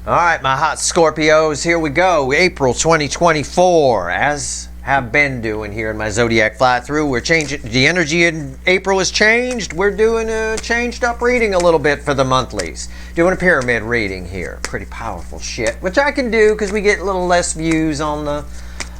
All right, my hot Scorpios, here we go. April 2024, as have been doing here in my Zodiac fly-through. We're changing, the energy in April has changed. We're doing a changed up reading a little bit for the monthlies. Doing a pyramid reading here. Pretty powerful shit, which I can do because we get a little less views on the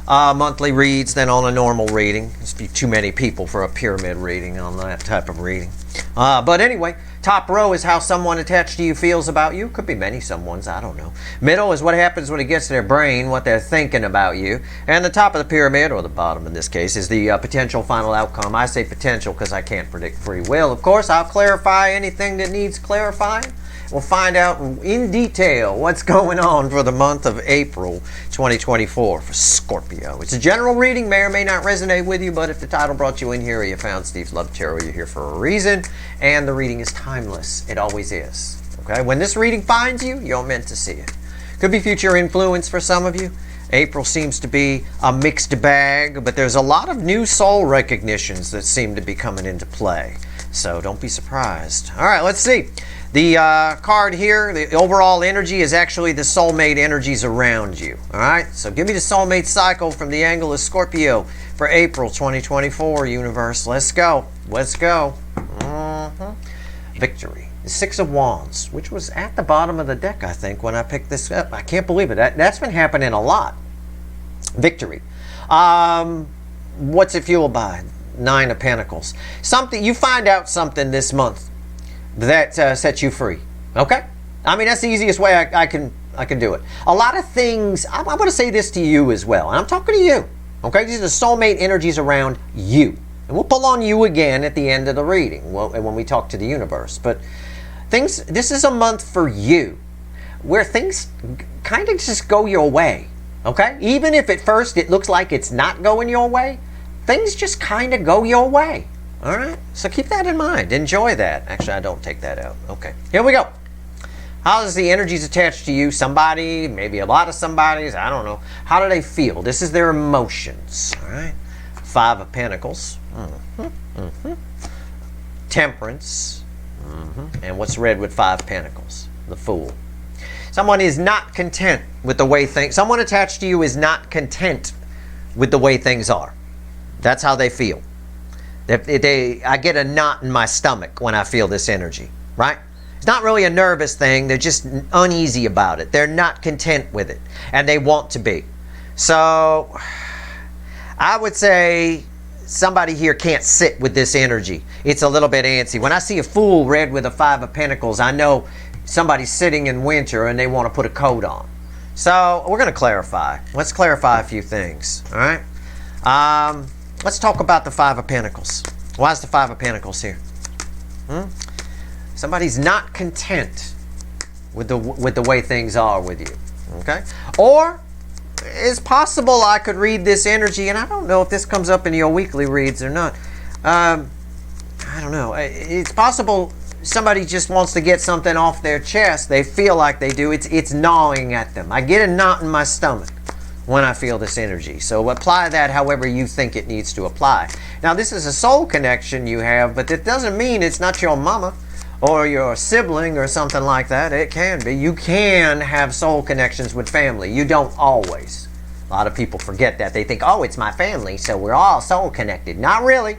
monthly reads than on a normal reading. There's be too many people for a pyramid reading on that type of reading. But anyway, top row is how someone attached to you feels about you. Could be many someones, I don't know. Middle is what happens when it gets to their brain, what they're thinking about you. And the top of the pyramid, or the bottom in this case, is the potential final outcome. I say potential because I can't predict free will. Of course, I'll clarify anything that needs clarifying. We'll find out in detail what's going on for the month of April 2024 for Scorpio. It's a general reading, may or may not resonate with you, but if the title brought you in here or you found Steve's Love Tarot, you're here for a reason, and the reading is timeless. It always is. Okay? When this reading finds you, you're meant to see it. Could be future influence for some of you. April seems to be a mixed bag, but there's a lot of new soul recognitions that seem to be coming into play. So don't be surprised. All right, let's see. The card here, the overall energy is actually the soulmate energies around you. All right, so give me the soulmate cycle from the angle of Scorpio for April 2024, universe. Let's go. Let's go. Victory. The Six of Wands, which was at the bottom of the deck, I think, when I picked this up. I can't believe it. That's been happening a lot. Victory. What's it fueled by? Nine of Pentacles. Something you find out something this month that sets you free. Okay? I mean, that's the easiest way I can do it. A lot of things, I'm going to say this to you as well, and I'm talking to you. Okay? These are the soulmate energies around you. And we'll pull on you again at the end of the reading when we talk to the universe. But this is a month for you where things kind of just go your way. Okay? Even if at first it looks like it's not going your way, things just kind of go your way. All right, so keep that in mind. Enjoy that. Actually, I don't take that out. Okay, here we go. How does the energies attached to you? Somebody, maybe a lot of somebodies, I don't know. How do they feel? This is their emotions. All right, Five of Pentacles. Temperance. And what's red with Five Pentacles? The Fool. Someone is not content with the way things... Someone attached to you is not content with the way things are. That's how they feel. I get a knot in my stomach when I feel this energy, right? It's not really a nervous thing. They're just uneasy about it. They're not content with it, and they want to be. So I would say somebody here can't sit with this energy. It's a little bit antsy. When I see a Fool red with a Five of Pentacles, I know somebody's sitting in winter and they want to put a coat on. So we're going to clarify. Let's clarify a few things, all right? Let's talk about the Five of Pentacles. Why is the Five of Pentacles here? Somebody's not content with the way things are with you. Okay? Or it's possible I could read this energy, and I don't know if this comes up in your weekly reads or not. I don't know. It's possible somebody just wants to get something off their chest. They feel like they do. It's gnawing at them. I get a knot in my stomach when I feel this energy. So apply that however you think it needs to apply. Now, this is a soul connection you have, but it doesn't mean it's not your mama or your sibling or something like that. It can be. You can have soul connections with family. You don't always. A lot of people forget that. They think, oh, it's my family, so we're all soul connected. Not really.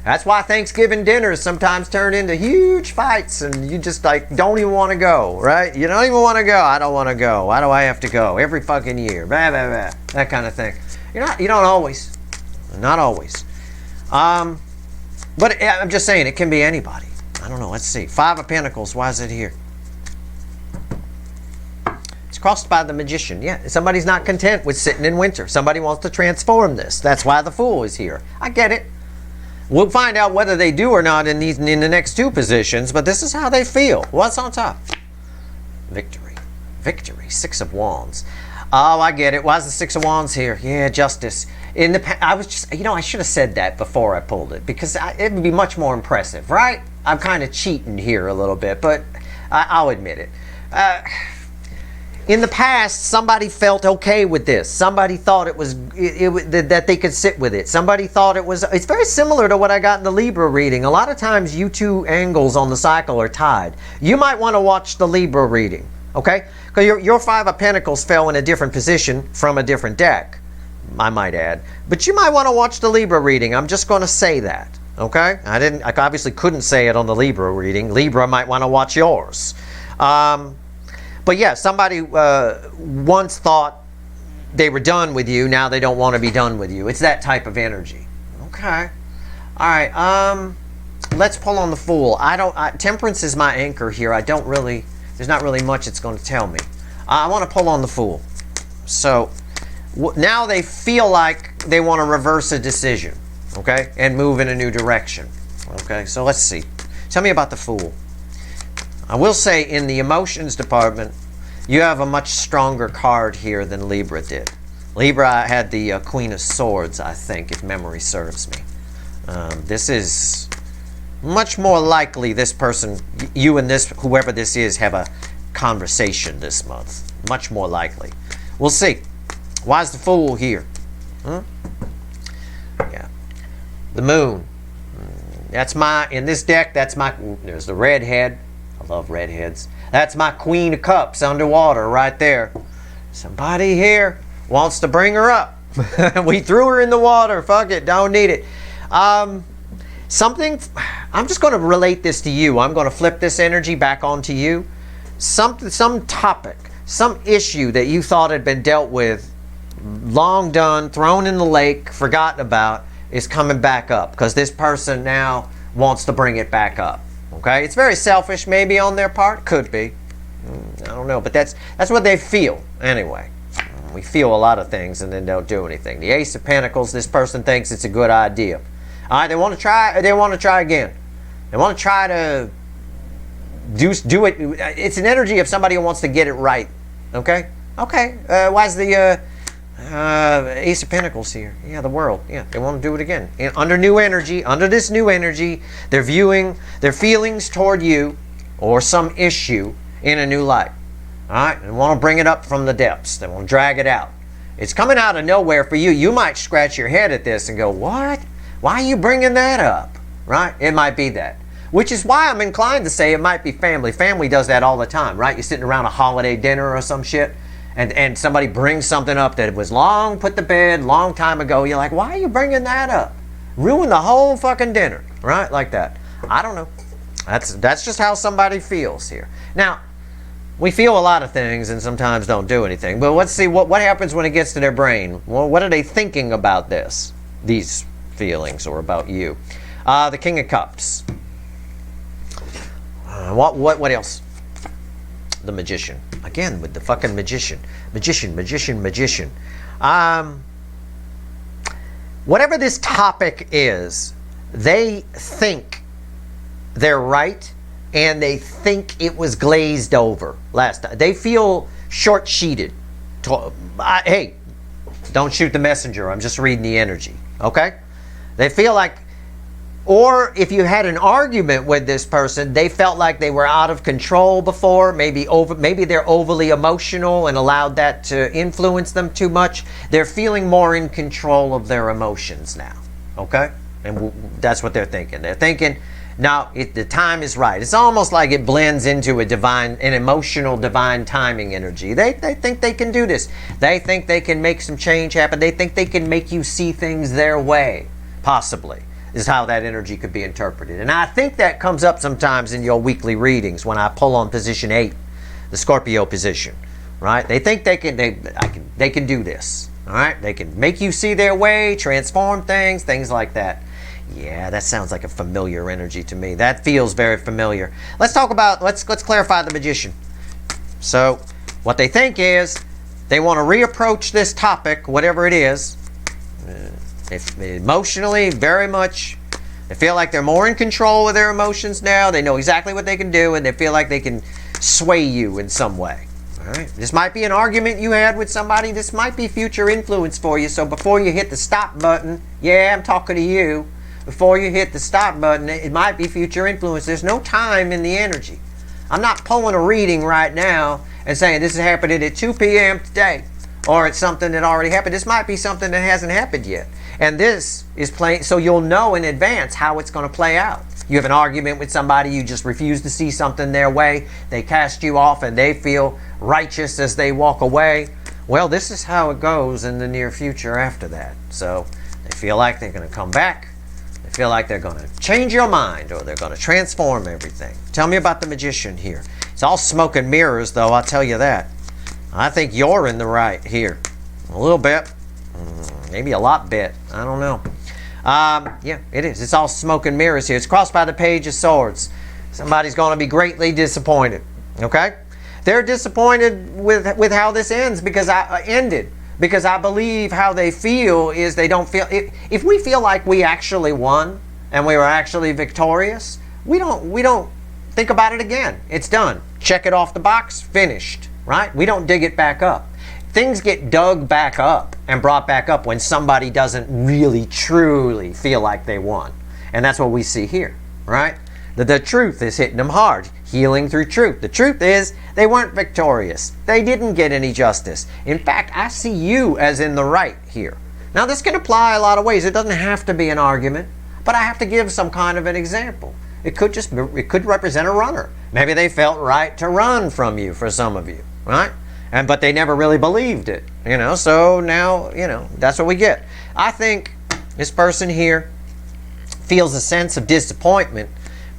That's why Thanksgiving dinners sometimes turn into huge fights, and you just like don't even want to go, right? You don't even want to go. I don't want to go. Why do I have to go every fucking year? Blah, blah, blah. That kind of thing. You don't always. Not always. But I'm just saying it can be anybody. I don't know. Let's see. Five of Pentacles. Why is it here? It's crossed by the Magician. Yeah, somebody's not content with sitting in winter. Somebody wants to transform this. That's why the Fool is here. I get it. We'll find out whether they do or not in the next two positions, but this is how they feel. What's on top? Victory. Victory. Six of Wands. Oh, I get it. Why is the Six of Wands here? Yeah, justice. I was just, I should have said that before I pulled it, because it would be much more impressive, right? I'm kind of cheating here a little bit, but I'll admit it. In the past, somebody felt okay with this. Somebody thought that they could sit with it. Somebody thought it's very similar to what I got in the Libra reading. A lot of times you two angles on the cycle are tied. You might want to watch the Libra reading. Okay? Because your Five of Pentacles fell in a different position from a different deck, I might add. But you might want to watch the Libra reading. I'm just going to say that. Okay? I obviously couldn't say it on the Libra reading. Libra might want to watch yours. But yeah, somebody once thought they were done with you. Now they don't want to be done with you. It's that type of energy. Okay. All right. Let's pull on the Fool. Temperance is my anchor here. There's not really much it's going to tell me. I want to pull on the Fool. So now they feel like they want to reverse a decision, okay, and move in a new direction. Okay, so let's see. Tell me about the Fool. I will say in the emotions department, you have a much stronger card here than Libra did. Libra had the Queen of Swords, I think, if memory serves me. This is much more likely this person, you and this, whoever this is, have a conversation this month. Much more likely. We'll see. Why is the Fool here? Yeah. The Moon. That's in this deck, there's the redhead. I love redheads. That's my Queen of Cups underwater right there. Somebody here wants to bring her up. We threw her in the water. Fuck it. Don't need it. I'm just going to relate this to you. I'm going to flip this energy back onto you. Some topic, some issue that you thought had been dealt with, long done, thrown in the lake, forgotten about, is coming back up because this person now wants to bring it back up. Okay, it's very selfish maybe on their part. Could be. I don't know, but that's what they feel anyway. We feel a lot of things and then don't do anything. The Ace of Pentacles, this person thinks it's a good idea. All right, they want to try again. They want to try to do it. It's an energy of somebody who wants to get it right. Okay? Okay. Why is the Ace of Pentacles here? Yeah, the World. Yeah, they want to do it again. Under this new energy, they're viewing their feelings toward you or some issue in a new light. All right? They want to bring it up from the depths. They want to drag it out. It's coming out of nowhere for you. You might scratch your head at this and go, what? Why are you bringing that up? Right? It might be that. Which is why I'm inclined to say it might be family. Family does that all the time, right? You're sitting around a holiday dinner or some shit, and somebody brings something up that was long put to bed, long time ago. You're like, why are you bringing that up? Ruin the whole fucking dinner, right? Like that. I don't know. That's just how somebody feels here. Now, we feel a lot of things and sometimes don't do anything. But let's see what happens when it gets to their brain. Well, what are they thinking about these feelings, or about you? The King of Cups. What else? The Magician. Again, with the fucking Magician. Magician. Whatever this topic is, they think they're right, and they think it was glazed over last time. They feel short-sheeted. Hey, don't shoot the messenger. I'm just reading the energy. Okay? They feel like, or if you had an argument with this person, they felt like they were out of control before, maybe they're overly emotional and allowed that to influence them too much. They're feeling more in control of their emotions now, okay? And that's what they're thinking. They're thinking, now the time is right. It's almost like it blends into an emotional divine timing energy. They think they can do this. They think they can make some change happen. They think they can make you see things their way, possibly, is how that energy could be interpreted. And I think that comes up sometimes in your weekly readings when I pull on position 8, the Scorpio position, right? They think they can do this, all right? They can make you see their way, transform things like that. Yeah, that sounds like a familiar energy to me. That feels very familiar. Let's clarify the Magician. So, what they think is they want to reapproach this topic, whatever it is. Emotionally, very much, they feel like they're more in control of their emotions now. They know exactly what they can do, and they feel like they can sway you in some way. All right. This might be an argument you had with somebody. This might be future influence for you. So before you hit the stop button, yeah, I'm talking to you. Before you hit the stop button, it might be future influence. There's no time in the energy. I'm not pulling a reading right now and saying this is happening at 2 p.m. today, or it's something that already happened. This might be something that hasn't happened yet. And this is playing, so you'll know in advance how it's going to play out. You have an argument with somebody, you just refuse to see something their way, they cast you off and they feel righteous as they walk away. Well, this is how it goes in the near future after that. So they feel like they're going to come back. They feel like they're going to change your mind, or they're going to transform everything. Tell me about the magician here. It's all smoke and mirrors, though, I'll tell you that. I think you're in the right here. A little bit. Maybe a lot bit. I don't know. Yeah, it is. It's all smoke and mirrors here. It's crossed by the Page of Swords. Somebody's going to be greatly disappointed. Okay? They're disappointed with how this ends because because I believe how they feel is they don't feel... If we feel like we actually won and we were actually victorious, we don't think about it again. It's done. Check it off the box. Finished. Right? We don't dig it back up. Things get dug back up and brought back up when somebody doesn't really, truly feel like they won. And that's what we see here, right? The truth is hitting them hard. Healing through truth. The truth is they weren't victorious. They didn't get any justice. In fact, I see you as in the right here. Now, this can apply a lot of ways. It doesn't have to be an argument, but I have to give some kind of an example. It could represent a runner. Maybe they felt right to run from you for some of you, right? But they never really believed it, so now, that's what we get. I think this person here feels a sense of disappointment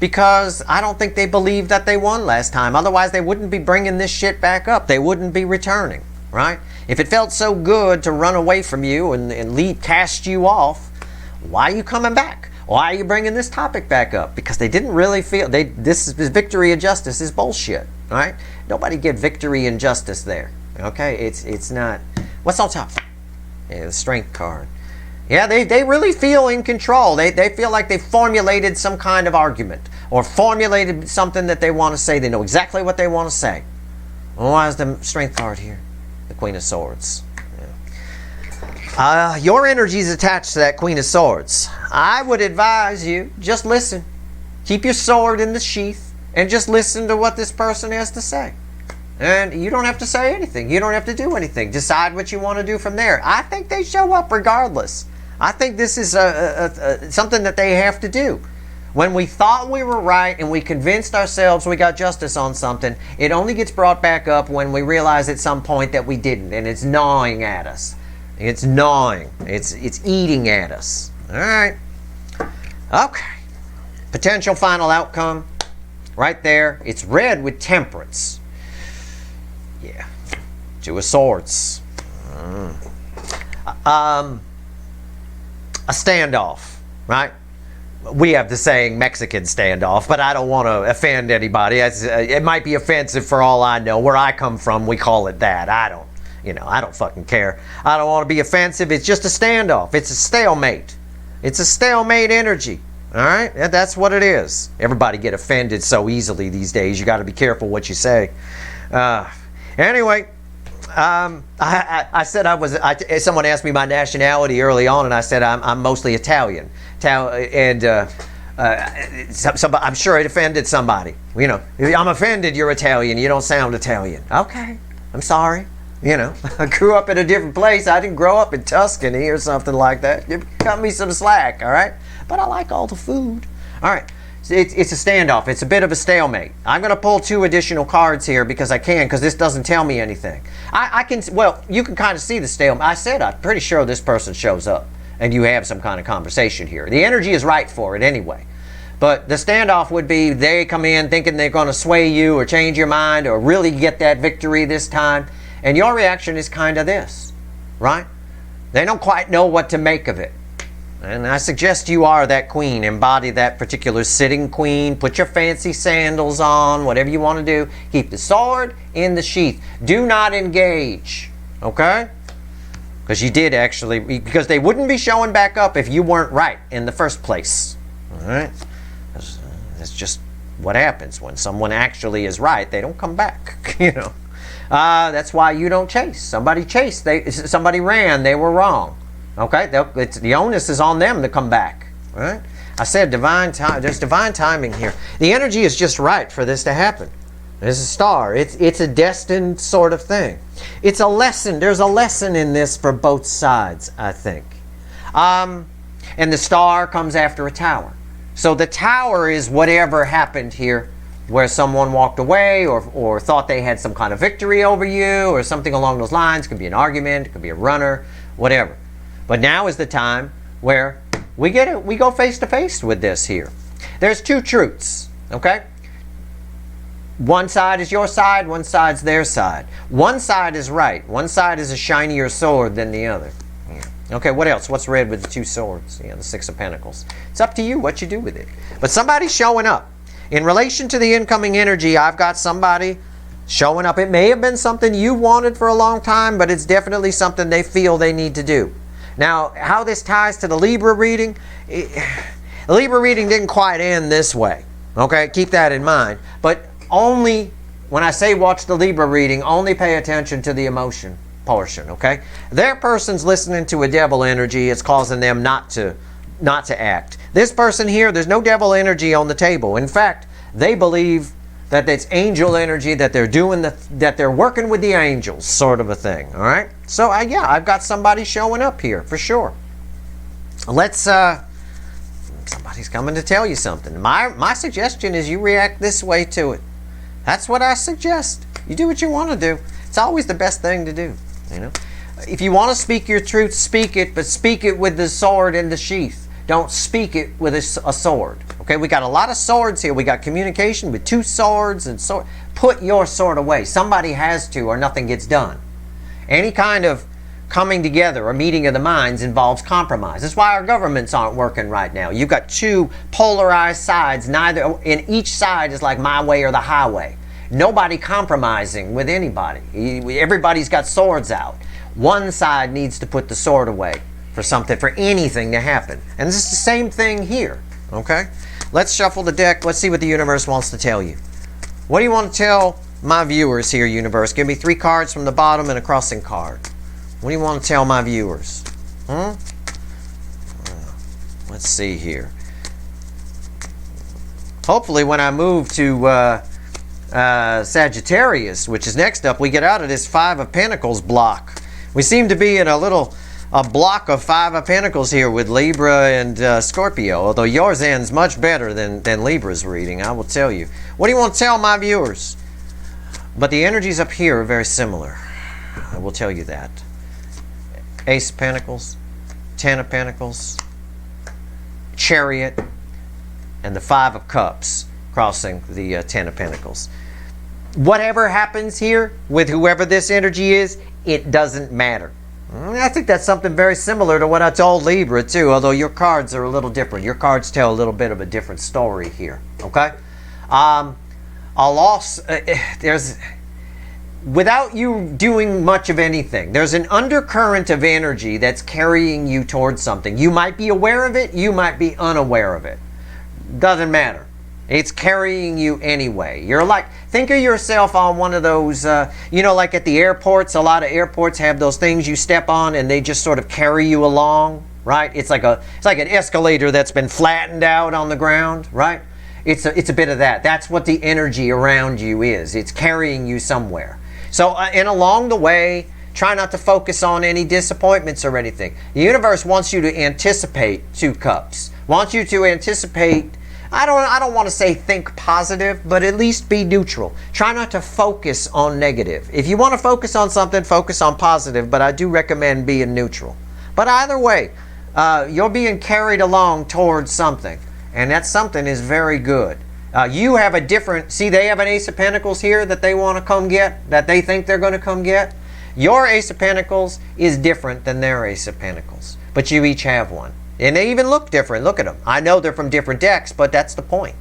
because I don't think they believed that they won last time. Otherwise, they wouldn't be bringing this shit back up. They wouldn't be returning, right? If it felt so good to run away from you and cast you off, why are you coming back? Why are you bringing this topic back up? Because they didn't really feel, this victory and justice is bullshit, right? Nobody get victory and justice there, okay? It's not, what's on top? Yeah, the Strength card. Yeah, they really feel in control. They feel like they formulated some kind of argument or formulated something that they want to say. They know exactly what they want to say. Well, why is the Strength card here? The Queen of Swords. Your energy is attached to that Queen of Swords. I would advise you, just listen. Keep your sword in the sheath and just listen to what this person has to say. And you don't have to say anything. You don't have to do anything. Decide what you want to do from there. I think they show up regardless. I think this is something that they have to do. When we thought we were right and we convinced ourselves we got justice on something, it only gets brought back up when we realize at some point that we didn't, and it's gnawing at us. It's gnawing. It's eating at us. All right. Okay. Potential final outcome. Right there. It's red with Temperance. Yeah. Two of Swords. A standoff. Right? We have the saying Mexican standoff, but I don't want to offend anybody. It might be offensive for all I know. Where I come from, we call it that. I don't fucking care. I don't want to be offensive. It's just a standoff. It's a stalemate. It's a stalemate energy. All right? That's what it is. Everybody get offended so easily these days. You got to be careful what you say. Anyway, I said someone asked me my nationality early on, and I said I'm mostly Italian. I'm sure it offended somebody. I'm offended you're Italian. You don't sound Italian. Okay. I'm sorry. I grew up in a different place. I didn't grow up in Tuscany or something like that. You cut me some slack, all right? But I like all the food. All right. It's a standoff. It's a bit of a stalemate. I'm going to pull 2 additional cards here because I can, because this doesn't tell me anything. You can kind of see the stalemate. I said I'm pretty sure this person shows up and you have some kind of conversation here. The energy is right for it anyway. But the standoff would be they come in thinking they're going to sway you or change your mind or really get that victory this time. And your reaction is kind of this, right? They don't quite know what to make of it. And I suggest you are that queen. Embody that particular sitting queen. Put your fancy sandals on, whatever you want to do. Keep the sword in the sheath. Do not engage, okay? Because you did actually, because they wouldn't be showing back up if you weren't right in the first place, all right? That's just what happens. When someone actually is right, they don't come back, That's why you don't chase. Somebody chased. Somebody ran. They were wrong. Okay? The onus is on them to come back. Right? I said divine time. There's divine timing here. The energy is just right for this to happen. There's a star. It's a destined sort of thing. It's a lesson. There's a lesson in this for both sides, I think. And the star comes after a tower. So the tower is whatever happened here, where someone walked away or thought they had some kind of victory over you or something along those lines. It could be an argument, it could be a runner, whatever. But now is the time where we go face to face with this here. There's two truths, okay? One side is your side, one side's their side. One side is right. One side is a shinier sword than the other. Okay, what else? What's red with the two swords? The Six of Pentacles. It's up to you what you do with it. But somebody's showing up. In relation to the incoming energy, I've got somebody showing up. It may have been something you wanted for a long time, but it's definitely something they feel they need to do. Now, how this ties to the Libra reading, the Libra reading didn't quite end this way. Okay, keep that in mind. But only, when I say watch the Libra reading, only pay attention to the emotion portion, okay? Their person's listening to a devil energy. It's causing them not to act. This person here, there's no devil energy on the table. In fact, they believe that it's angel energy, that they're working with the angels, sort of a thing, all right? So, yeah, I've got somebody showing up here, for sure. Somebody's coming to tell you something. My suggestion is you react this way to it. That's what I suggest. You do what you want to do. It's always the best thing to do, you know? If you want to speak your truth, speak it, but speak it with the sword in the sheath. Don't speak it with a sword. Okay, we got a lot of swords here. We got communication with two swords and sword. Put your sword away. Somebody has to, or nothing gets done. Any kind of coming together or meeting of the minds involves compromise. That's why our governments aren't working right now. You've got two polarized sides. Neither in each side is like my way or the highway. Nobody compromising with anybody. Everybody's got swords out. One side needs to put the sword away for something, for anything to happen. And this is the same thing here, okay? Let's shuffle the deck. Let's see what the universe wants to tell you. What do you want to tell my viewers here, universe? Give me 3 cards from the bottom and a crossing card. What do you want to tell my viewers? Let's see here. Hopefully when I move to Sagittarius, which is next up, we get out of this 5 of Pentacles block. We seem to be in a block of 5 of Pentacles here with Libra and Scorpio, although yours ends much better than Libra's reading, I will tell you. What do you want to tell my viewers? But the energies up here are very similar. I will tell you that. Ace of Pentacles, 10 of Pentacles, Chariot, and the 5 of Cups crossing the 10 of Pentacles. Whatever happens here with whoever this energy is, it doesn't matter. I think that's something very similar to what I told Libra too, although your cards are a little different. Your cards tell a little bit of a different story here, okay? A loss, without you doing much of anything, there's an undercurrent of energy that's carrying you towards something. You might be aware of it, you might be unaware of it. Doesn't matter. It's carrying you anyway. You're like, think of yourself on one of those, you know, like at the airports, a lot of airports have those things you step on and they just sort of carry you along, right? It's like an escalator that's been flattened out on the ground, right? It's a bit of that. That's what the energy around you is. It's carrying you somewhere. So, and along the way, try not to focus on any disappointments or anything. The universe wants you to anticipate 2 cups. Wants you to anticipate, I don't want to say think positive, but at least be neutral. Try not to focus on negative. If you want to focus on something, focus on positive, but I do recommend being neutral. But either way, you're being carried along towards something, and that something is very good. You have a different, see, they have an Ace of Pentacles here that they want to come get, that they think they're going to come get. Your Ace of Pentacles is different than their Ace of Pentacles, but you each have one. And they even look different. Look at them. I know they're from different decks, but that's the point.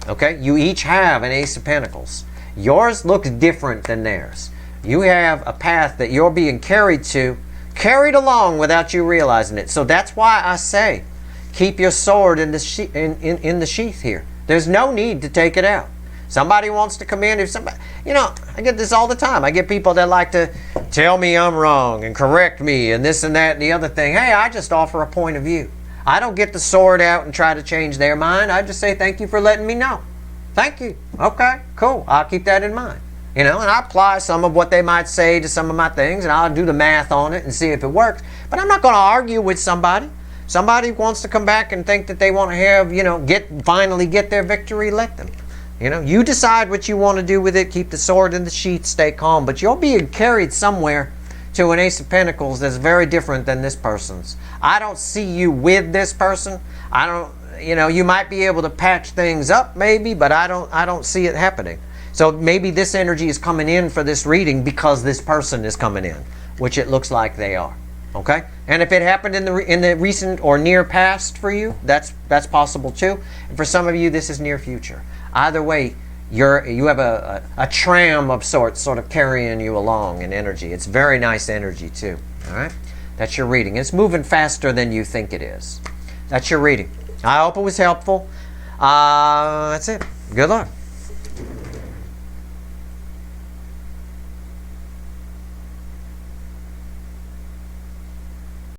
Okay? You each have an Ace of Pentacles. Yours looks different than theirs. You have a path that you're being carried along without you realizing it. So that's why I say, keep your sword in the sheath here. There's no need to take it out. Somebody wants to come in. If somebody, you know, I get this all the time. I get people that like to tell me I'm wrong and correct me and this and that and the other thing. Hey, I just offer a point of view. I don't get the sword out and try to change their mind. I just say thank you for letting me know. Thank you. Okay, cool. I'll keep that in mind. You know, and I apply some of what they might say to some of my things, and I'll do the math on it and see if it works. But I'm not going to argue with somebody. Somebody wants to come back and think that they want to have, finally get their victory, let them. You decide what you want to do with it. Keep the sword in the sheath, stay calm. But you'll be carried somewhere to an Ace of Pentacles that's very different than this person's. I don't see you with this person. I don't, you might be able to patch things up maybe, but I don't see it happening. So maybe this energy is coming in for this reading because this person is coming in, which it looks like they are. Okay? And if it happened in the recent or near past for you, that's possible too. And for some of you, this is near future. Either way, you have a tram of sorts sort of carrying you along in energy. It's very nice energy too. All right? That's your reading. It's moving faster than you think it is. That's your reading. I hope it was helpful. That's it. Good luck.